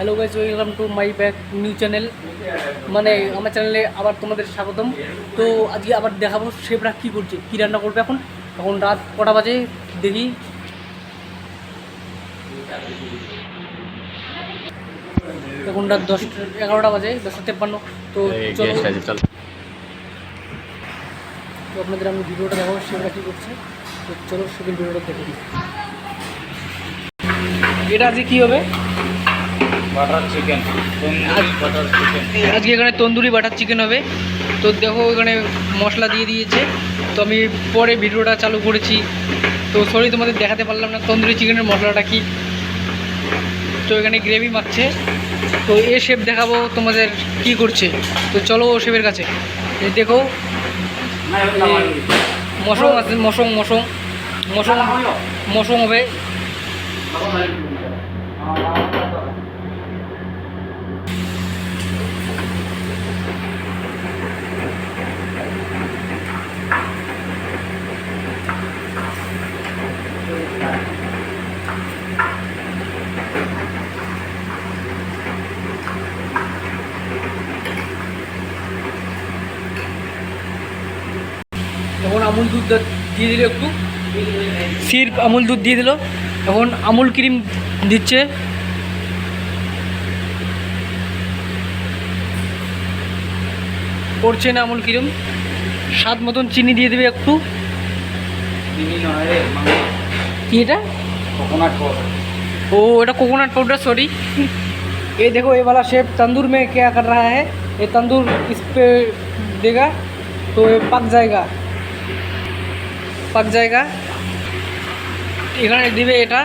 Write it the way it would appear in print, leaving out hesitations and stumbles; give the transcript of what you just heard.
Hello guys, welcome to my back new channel. মানে আমার চ্যানেলে আবার তোমাদের স্বাগতম। তো আজকে আবার দেখাবো শেফরা কী করছে, কী রান্না করবে। এখন এখন রাত কটা বাজে দেখি। এখন রাত 11টা বাজে, 10:53। তো চলো, তো আপনাদের আমি ভিডিওটা দেখাবো শেফরা কী করছে। তো চলো সেকেন্ড ভিডিওটা দেখে দিই। এটা আজকে কী হবে? Butter chicken, butter chicken. আজকে এখানে তন্দুরি বাটার চিকেন হবে। তো দেখো এখানে মশলা দিয়ে দিয়েছে। তো আমি পরে ভিডিওটা চালু করেছি, তো সরি তোমাদের দেখাতে পারলাম না তন্দুরি চিকেনের মশলাটা কি। তো এখানে গ্রেভি মাখছে। তো এ শেফ দেখাবো তোমাদের কি করছে। তো চলো ও শেফের কাছে। এই দেখো মশং আছে, মশং মশং মশং মশং হবে। এখন আমুল দুধ দিয়ে দিল, একটু সির্ফ আমুল দুধ দিয়ে দিল। এখন আমুল ক্রিম দিচ্ছে। করছে না আমুল ক্রিম, স্বাদ মতন চিনি দিয়ে দেবে একটু। চিনি নয় রে, কি এটা? Coconut powder. ओ এটা कोकोनट पाउडर, सॉरी। ये देखो ये वाला शेफ तंदूर में क्या कर रहा है। ये तंदूर इस पे देगा तो ये पक जाएगा, पक जाएगा। এখানে দিবে এটা